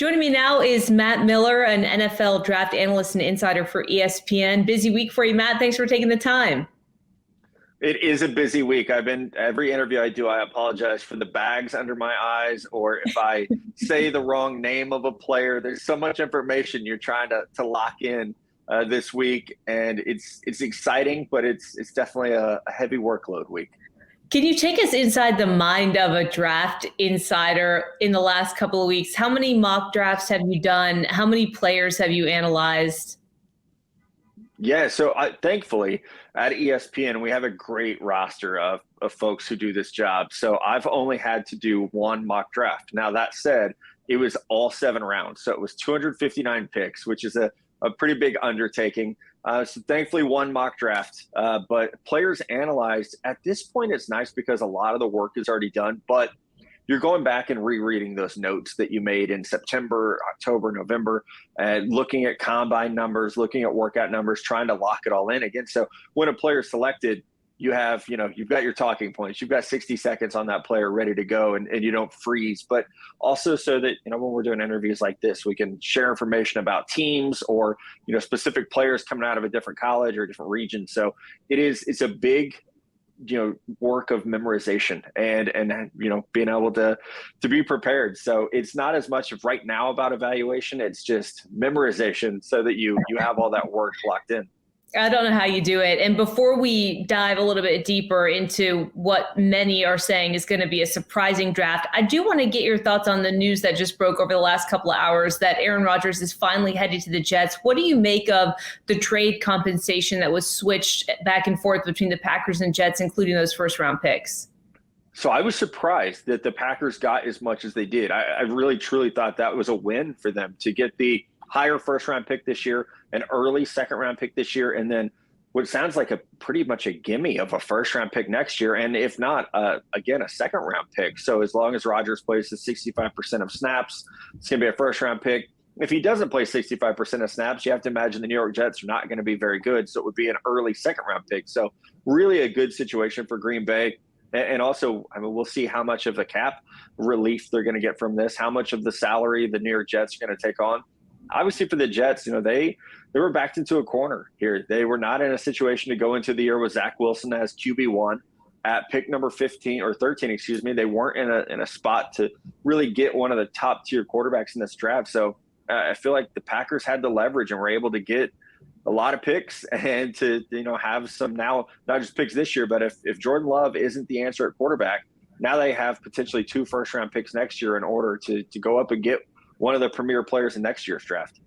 Joining me now is Matt Miller, an NFL draft analyst and insider for ESPN. Busy week for you, Matt. Thanks for taking the time. It is a busy week. Every interview I do, I apologize for the bags under my eyes, or if I say the wrong name of a player. There's so much information you're trying to lock in this week, and it's exciting, but it's definitely a heavy workload week. Can you take us inside the mind of a draft insider in the last couple of weeks? How many mock drafts have you done? How many players have you analyzed? Yeah, so thankfully at ESPN, we have a great roster of folks who do this job. So I've only had to do one mock draft. Now, that said, it was all 7 rounds. So it was 259 picks, which is a pretty big undertaking. So thankfully, one mock draft. But players analyzed. At this point, it's nice because a lot of the work is already done. But you're going back and rereading those notes that you made in September, October, November, and looking at combine numbers, looking at workout numbers, trying to lock it all in again. So when a player is selected, you've got your talking points. You've got 60 seconds on that player ready to go, and you don't freeze. But also so that, when we're doing interviews like this, we can share information about teams or, specific players coming out of a different college or a different region. So it's a big work of memorization and being able to be prepared. So it's not as much of right now about evaluation. It's just memorization so that you have all that work locked in. I don't know how you do it. And before we dive a little bit deeper into what many are saying is going to be a surprising draft, I do want to get your thoughts on the news that just broke over the last couple of hours that Aaron Rodgers is finally headed to the Jets. What do you make of the trade compensation that was switched back and forth between the Packers and Jets, including those first-round picks? So I was surprised that the Packers got as much as they did. I really, truly thought that was a win for them to get the higher first-round pick this year, an early second-round pick this year, and then what sounds like pretty much a gimme of a first-round pick next year, and if not, again, a second-round pick. So as long as Rodgers plays the 65% of snaps, it's going to be a first-round pick. If he doesn't play 65% of snaps, you have to imagine the New York Jets are not going to be very good, so it would be an early second-round pick. So really a good situation for Green Bay. And also, we'll see how much of the cap relief they're going to get from this, how much of the salary the New York Jets are going to take on. Obviously, for the Jets, they were backed into a corner here. They were not in a situation to go into the year with Zach Wilson as QB1 at pick number 15 or 13, excuse me. They weren't in a spot to really get one of the top tier quarterbacks in this draft. So I feel like the Packers had the leverage and were able to get a lot of picks and to have some now, not just picks this year, but if Jordan Love isn't the answer at quarterback, now they have potentially 2 first-round picks next year in order to go up and get one of the premier players in next year's draft.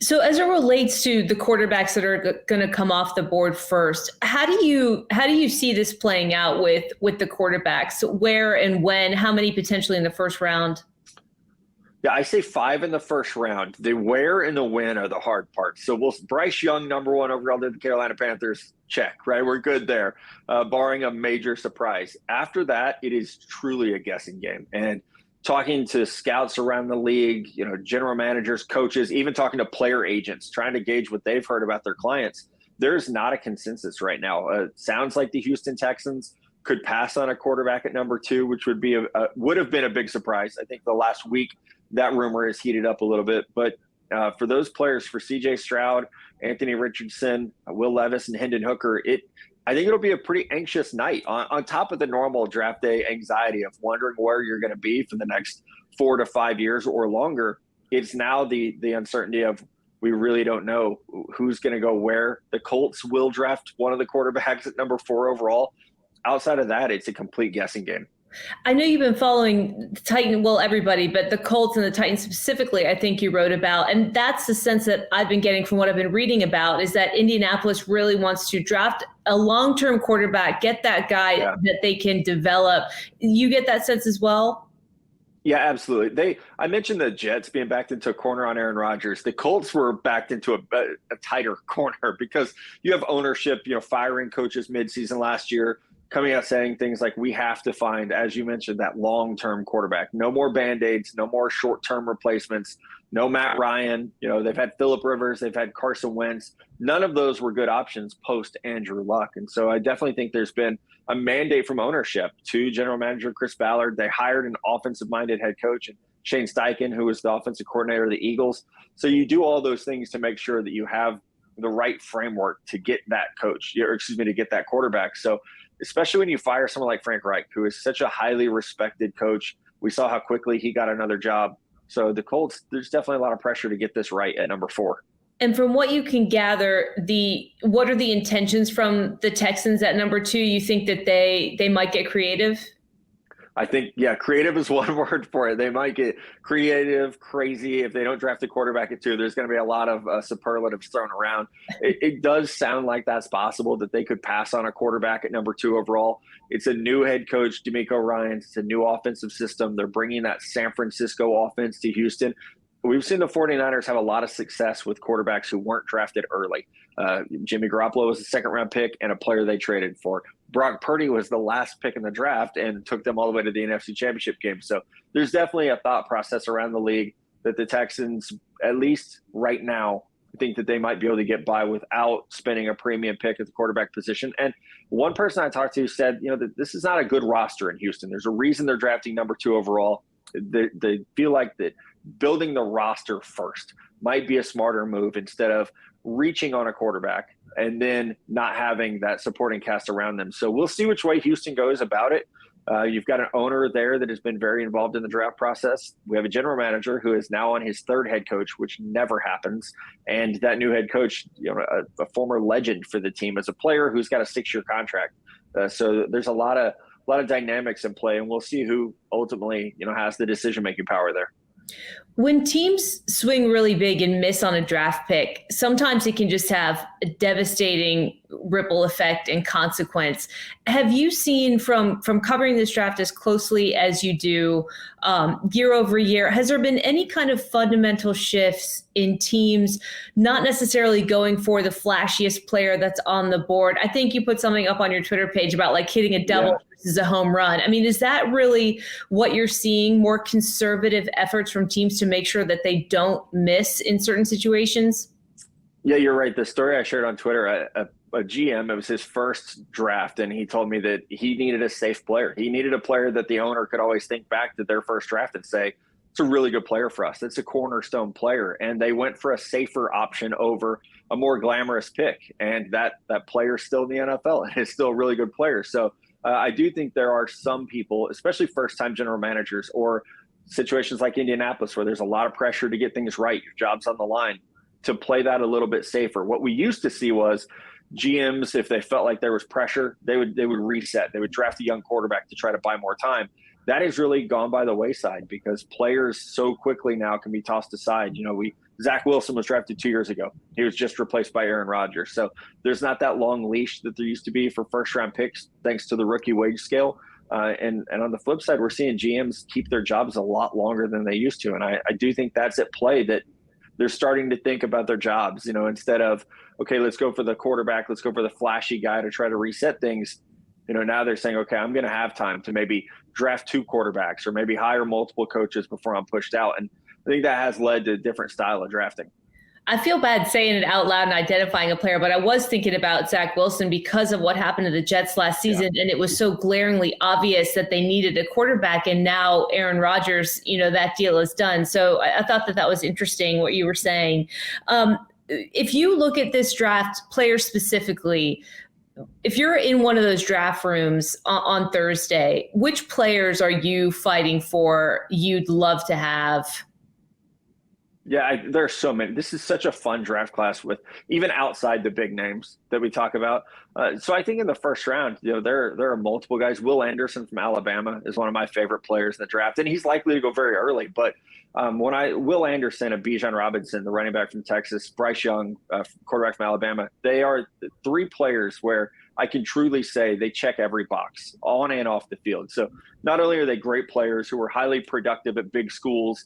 So as it relates to the quarterbacks that are going to come off the board first, how do you see this playing out with the quarterbacks? Where and when? How many potentially in the first round? Yeah, I say 5 in the first round. The where and the when are the hard parts. So Bryce Young, number 1 overall to the Carolina Panthers, check, right? We're good there, barring a major surprise. After that, it is truly a guessing game. And talking to scouts around the league, general managers, coaches, even talking to player agents, trying to gauge what they've heard about their clients, there's not a consensus right now. Sounds like the Houston Texans could pass on a quarterback at number 2, which would have been a big surprise. I think the last week that rumor has heated up a little bit. But for those players, for C.J. Stroud, Anthony Richardson, Will Levis, and Hendon Hooker, I think it'll be a pretty anxious night on top of the normal draft day anxiety of wondering where you're going to be for the next 4 to 5 years or longer. It's now the uncertainty of we really don't know who's going to go where. The Colts will draft one of the quarterbacks at number 4 overall. Outside of that, it's a complete guessing game. I know you've been following the Titans, well, everybody, but the Colts and the Titans specifically, I think you wrote about. And that's the sense that I've been getting from what I've been reading about is that Indianapolis really wants to draft a long-term quarterback, get that guy that they can develop. You get that sense as well? Yeah, absolutely. I mentioned the Jets being backed into a corner on Aaron Rodgers. The Colts were backed into a tighter corner because you have ownership, firing coaches midseason last year, coming out saying things like, we have to find, as you mentioned, that long-term quarterback. No more Band-Aids, no more short-term replacements, no Matt Ryan. They've had Phillip Rivers, they've had Carson Wentz. None of those were good options post Andrew Luck. And so I definitely think there's been a mandate from ownership to general manager Chris Ballard. They hired an offensive-minded head coach and Shane Steichen, who was the offensive coordinator of the Eagles. So you do all those things to make sure that you have the right framework to get that coach, or excuse me, to get that quarterback. So especially when you fire someone like Frank Reich, who is such a highly respected coach, we saw how quickly he got another job. So the Colts, there's definitely a lot of pressure to get this right at number 4. And from what you can gather, what are the intentions from the Texans at number 2? You think that they might get creative? I think, yeah, creative is one word for it. They might get creative, crazy. If they don't draft a quarterback at 2, there's going to be a lot of superlatives thrown around. It does sound like that's possible, that they could pass on a quarterback at number 2 overall. It's a new head coach, DeMeco Ryans. It's a new offensive system. They're bringing that San Francisco offense to Houston. We've seen the 49ers have a lot of success with quarterbacks who weren't drafted early. Jimmy Garoppolo was a second-round pick and a player they traded for. Brock Purdy was the last pick in the draft and took them all the way to the NFC Championship game. So there's definitely a thought process around the league that the Texans, at least right now, think that they might be able to get by without spending a premium pick at the quarterback position. And one person I talked to said, that this is not a good roster in Houston. There's a reason they're drafting number 2 overall. They feel like that building the roster first might be a smarter move instead of reaching on a quarterback and then not having that supporting cast around them. So we'll see which way Houston goes about it. You've got an owner there that has been very involved in the draft process. We have a general manager who is now on his 3rd head coach, which never happens. And that new head coach, a former legend for the team as a player who's got a 6-year contract. So there's a lot of dynamics in play, and we'll see who ultimately, has the decision-making power there. When teams swing really big and miss on a draft pick, sometimes it can just have a devastating ripple effect and consequence. Have you seen from covering this draft as closely as you do year over year, has there been any kind of fundamental shifts in teams not necessarily going for the flashiest player that's on the board? I think you put something up on your Twitter page about like hitting a double versus a home run. I mean, is that really what you're seeing, more conservative efforts from teams to make sure that they don't miss in certain situations? Yeah, you're right. The story I shared on Twitter, a GM, it was his first draft, and he told me that he needed a safe player. He needed a player that the owner could always think back to their first draft and say, it's a really good player for us. It's a cornerstone player. And they went for a safer option over a more glamorous pick. And that player's still in the NFL and is still a really good player. So I do think there are some people, especially first-time general managers or situations like Indianapolis, where there's a lot of pressure to get things right, your job's on the line, to play that a little bit safer. What we used to see was GMs, if they felt like there was pressure, they would reset. They would draft a young quarterback to try to buy more time. That has really gone by the wayside because players so quickly now can be tossed aside. Zach Wilson was drafted 2 years ago. He was just replaced by Aaron Rodgers. So there's not that long leash that there used to be for first-round picks thanks to the rookie wage scale. And on the flip side, we're seeing GMs keep their jobs a lot longer than they used to. And I do think that's at play, that they're starting to think about their jobs, instead of, okay, let's go for the quarterback, let's go for the flashy guy to try to reset things. Now they're saying, okay, I'm going to have time to maybe draft 2 quarterbacks or maybe hire multiple coaches before I'm pushed out. And I think that has led to a different style of drafting. I feel bad saying it out loud and identifying a player, but I was thinking about Zach Wilson because of what happened to the Jets last season. Yeah. And it was so glaringly obvious that they needed a quarterback. And now Aaron Rodgers, that deal is done. So I thought that was interesting what you were saying. If you look at this draft, player specifically, if you're in one of those draft rooms on Thursday, which players are you fighting for you'd love to have? Yeah, there are so many. This is such a fun draft class with even outside the big names that we talk about. So I think in the first round, there are multiple guys. Will Anderson from Alabama is one of my favorite players in the draft, and he's likely to go very early. But Will Anderson and Bijan Robinson, the running back from Texas, Bryce Young, quarterback from Alabama, they are 3 players where I can truly say they check every box on and off the field. So not only are they great players who are highly productive at big schools,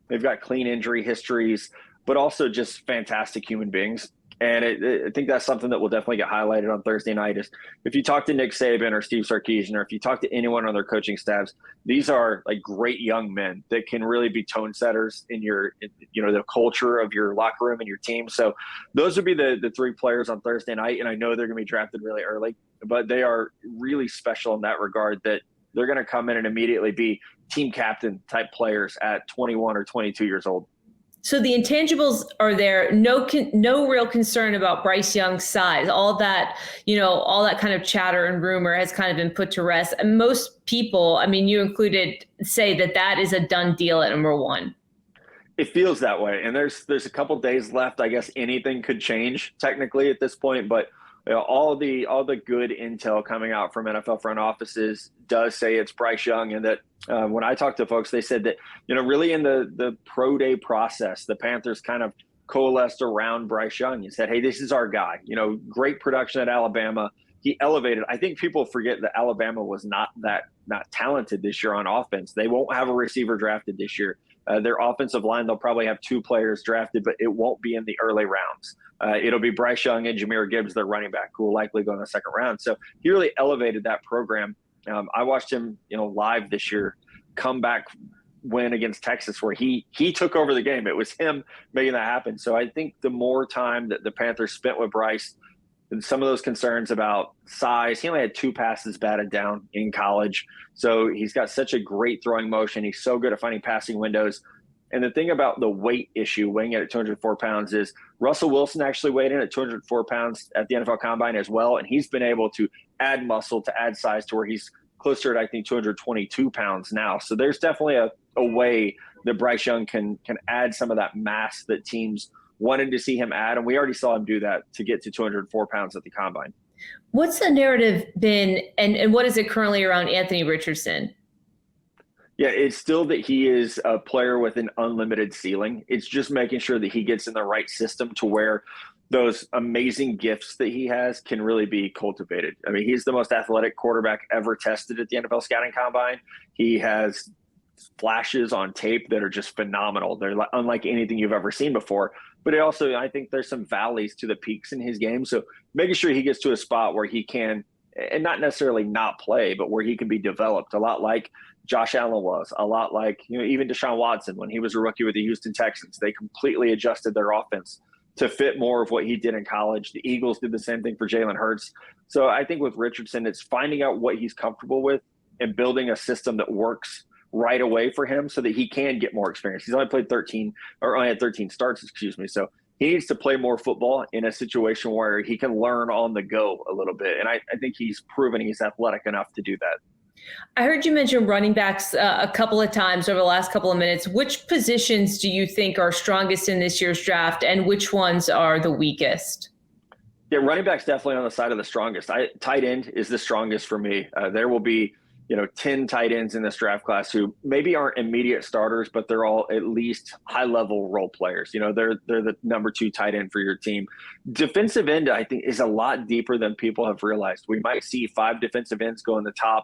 they've got clean injury histories, but also just fantastic human beings. And I think that's something that will definitely get highlighted on Thursday night. Is if you talk to Nick Saban or Steve Sarkisian, or if you talk to anyone on their coaching staffs, these are like great young men that can really be tone setters in the culture of your locker room and your team. So those would be the 3 players on Thursday night. And I know they're going to be drafted really early, but they are really special in that regard, that they're going to come in and immediately be team captain type players at 21 or 22 years old. So the intangibles are there. No real concern about Bryce Young's size. All that, all that kind of chatter and rumor has kind of been put to rest. And most people, I mean, you included, say that is a done deal at number one. It feels that way. And there's a couple days left. I guess anything could change technically at this point, but all the good intel coming out from NFL front offices does say it's Bryce Young, and that when I talked to folks, they said that really in the pro day process, the Panthers kind of coalesced around Bryce Young and said, "Hey, this is our guy." Great production at Alabama. He elevated. I think people forget that Alabama was not talented this year on offense. They won't have a receiver drafted this year. Their offensive line, they'll probably have 2 players drafted, but it won't be in the early rounds. It'll be Bryce Young and Jahmyr Gibbs, their running back, who will likely go in the second round. So he really elevated that program. I watched him, live this year, comeback win against Texas, where he took over the game. It was him making that happen. So I think the more time that the Panthers spent with Bryce, and some of those concerns about size, he only had 2 passes batted down in college. So he's got such a great throwing motion. He's so good at finding passing windows. And the thing about the weight issue, weighing in at 204 pounds, is Russell Wilson actually weighed in at 204 pounds at the NFL Combine as well. And he's been able to add muscle, to add size, to where he's closer at, I think, 222 pounds now. So there's definitely a way that Bryce Young can add some of that mass that teams wanted to see him add. And we already saw him do that to get to 204 pounds at the Combine. What's the narrative been, and what is it currently around Anthony Richardson? Yeah, it's still that he is a player with an unlimited ceiling. It's just making sure that he gets in the right system to where those amazing gifts that he has can really be cultivated. I mean, he's the most athletic quarterback ever tested at the NFL Scouting Combine. He has flashes on tape that are just phenomenal. They're unlike anything you've ever seen before. But it also, I think there's some valleys to the peaks in his game. So making sure he gets to a spot where he can, and not necessarily not play, but where he can be developed, a lot like Josh Allen was, a lot like, even Deshaun Watson when he was a rookie with the Houston Texans. They completely adjusted their offense to fit more of what he did in college. The Eagles did the same thing for Jalen Hurts. So I think with Richardson, it's finding out what he's comfortable with and building a system that works right away for him so that he can get more experience. He's only had 13 starts, So he needs to play more football in a situation where he can learn on the go a little bit. And I think he's proven he's athletic enough to do that. I heard you mention running backs a couple of times over the last couple of minutes. Which positions do you think are strongest in this year's draft, and which ones are the weakest? Yeah, running back's definitely on the side of the strongest. Tight end is the strongest for me. There will be 10 tight ends in this draft class who maybe aren't immediate starters, but they're all at least high-level role players. They're the number 2 tight end for your team. Defensive end, I think, is a lot deeper than people have realized. We might see 5 defensive ends go in the top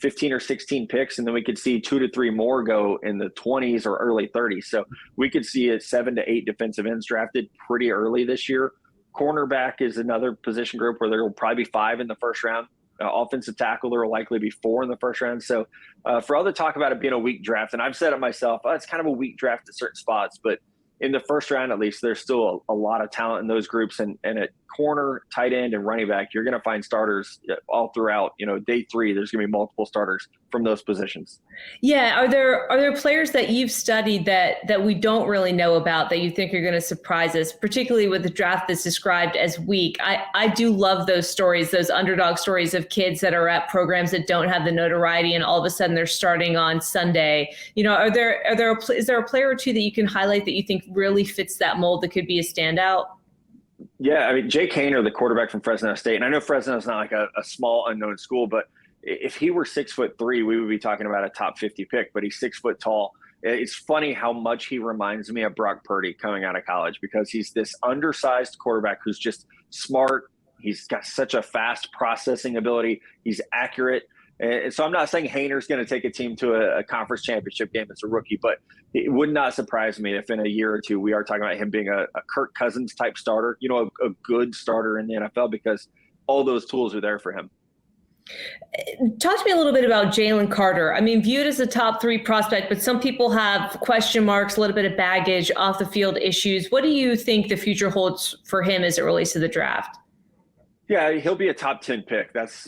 15 or 16 picks, and then we could see 2 to 3 more go in the 20s or early 30s. So we could see 7 to 8 defensive ends drafted pretty early this year. Cornerback is another position group where there will probably be 5 in the first round. Offensive tackle, there will likely be 4 in the first round. So for all the talk about it being a weak draft, and I've said it myself, it's kind of a weak draft at certain spots, but in the first round, at least, there's still a lot of talent in those groups. And at corner, tight end, and running back, you're going to find starters all throughout. Day 3, there's going to be multiple starters from those positions. Yeah. Are there players that you've studied that we don't really know about that you think are going to surprise us, particularly with the draft that's described as weak? I do love those stories, those underdog stories of kids that are at programs that don't have the notoriety and all of a sudden they're starting on Sunday. Is there a player or two that you can highlight that you think really fits that mold that could be a standout? Yeah, I mean, Jake Haener, the quarterback from Fresno State, and I know Fresno is not like a small unknown school, but if he were 6'3", we would be talking about a top 50 pick, but he's 6 foot tall. It's funny how much he reminds me of Brock Purdy coming out of college, because he's this undersized quarterback who's just smart. He's got such a fast processing ability. He's accurate. And so I'm not saying Haener's going to take a team to a conference championship game as a rookie, but it would not surprise me if in a year or two we are talking about him being a Kirk Cousins type starter, a good starter in the NFL, because all those tools are there for him. Talk to me a little bit about Jalen Carter. I mean, viewed as a top 3 prospect, but some people have question marks, a little bit of baggage, off the field issues. What do you think the future holds for him as it relates to the draft? Yeah, he'll be a top 10 pick. That's,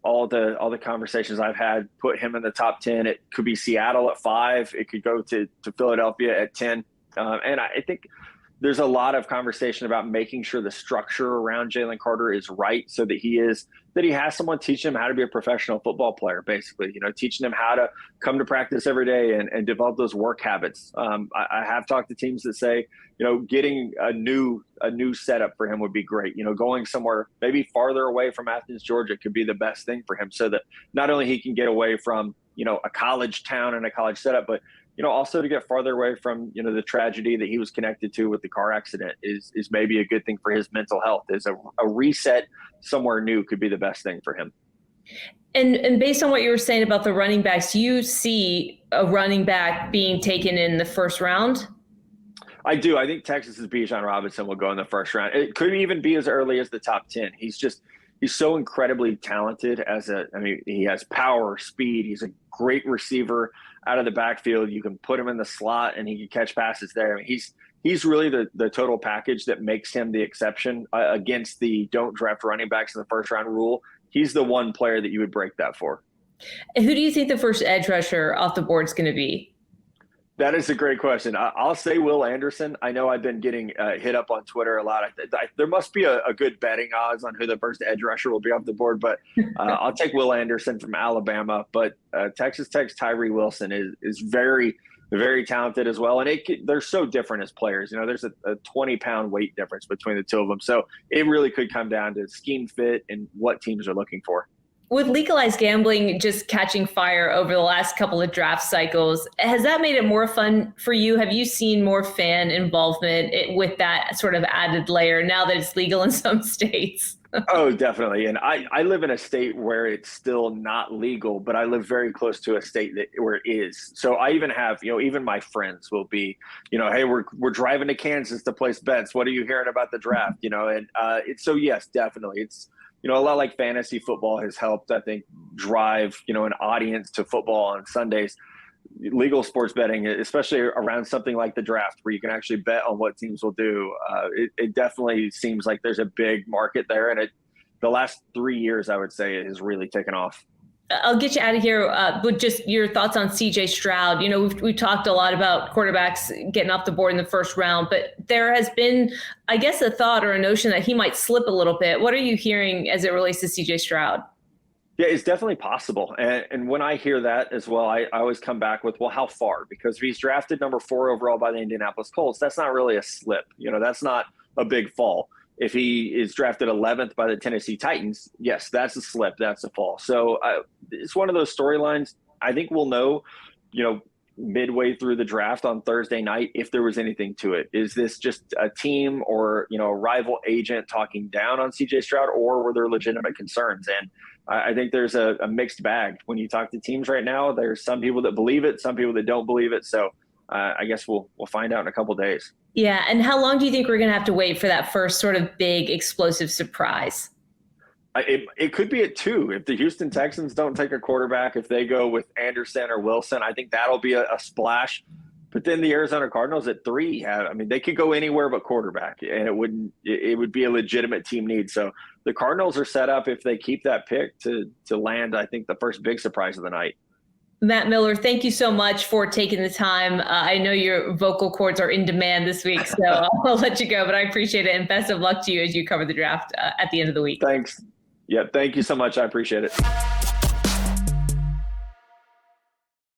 all the conversations I've had put him in the top 10. It could be Seattle at 5. It could go to Philadelphia at 10. And I think there's a lot of conversation about making sure the structure around Jalen Carter is right so that he has someone teaching him how to be a professional football player, basically, teaching him how to come to practice every day and develop those work habits. I have talked to teams that say, getting a new setup for him would be great. Going somewhere maybe farther away from Athens, Georgia could be the best thing for him so that not only he can get away from, a college town and a college setup, but also to get farther away from, the tragedy that he was connected to with the car accident is maybe a good thing for his mental health. Is a reset somewhere new could be the best thing for him. And based on what you were saying about the running backs, you see a running back being taken in the first round? I do. I think Texas's Bijan Robinson will go in the first round. It could even be as early as the top 10. He's so incredibly talented he has power, speed. He's a great receiver out of the backfield. You can put him in the slot and he can catch passes there. He's really the total package that makes him the exception against the don't draft running backs in the first round rule. He's the one player that you would break that for. And who do you think the first edge rusher off the board is going to be? That is a great question. I'll say Will Anderson. I know I've been getting hit up on Twitter a lot. There must be a good betting odds on who the first edge rusher will be off the board, but I'll take Will Anderson from Alabama. But Texas Tech's Tyree Wilson is very, very talented as well. And they're so different as players. There's a 20-pound weight difference between the two of them. So it really could come down to scheme fit and what teams are looking for. With legalized gambling just catching fire over the last couple of draft cycles, has that made it more fun for you? Have you seen more fan involvement with that sort of added layer now that it's legal in some states? Oh, definitely. And I live in a state where it's still not legal, but I live very close to a state where it is. So I even have, even my friends will be, hey, we're driving to Kansas to place bets. What are you hearing about the draft? So yes, definitely. It's, a lot like fantasy football has helped, I think, drive, an audience to football on Sundays. Legal sports betting, especially around something like the draft where you can actually bet on what teams will do. It definitely seems like there's a big market there. And the last 3 years, I would say, it has really taken off. I'll get you out of here with just your thoughts on CJ Stroud. We've talked a lot about quarterbacks getting off the board in the first round, but there has been, I guess, a thought or a notion that he might slip a little bit. What are you hearing as it relates to CJ Stroud? Yeah, it's definitely possible. And when I hear that as well, I always come back with, well, how far? Because if he's drafted number 4 overall by the Indianapolis Colts, that's not really a slip. That's not a big fall. If he is drafted 11th by the Tennessee Titans, yes, that's a slip. That's a fall. So it's one of those storylines. I think we'll know, midway through the draft on Thursday night if there was anything to it. Is this just a team or, a rival agent talking down on CJ Stroud, or were there legitimate concerns? And I think there's a mixed bag. When you talk to teams right now, there's some people that believe it, some people that don't believe it. So I guess we'll find out in a couple of days. Yeah. And how long do you think we're going to have to wait for that first sort of big explosive surprise? It could be at 2. If the Houston Texans don't take a quarterback, if they go with Anderson or Wilson, I think that'll be a splash. But then the Arizona Cardinals at 3 they could go anywhere but quarterback, and it would be a legitimate team need. So the Cardinals are set up, if they keep that pick, to land, I think, the first big surprise of the night. Matt Miller, thank you so much for taking the time. I know your vocal cords are in demand this week, so I'll let you go, but I appreciate it. And best of luck to you as you cover the draft at the end of the week. Thanks. Yeah, thank you so much. I appreciate it.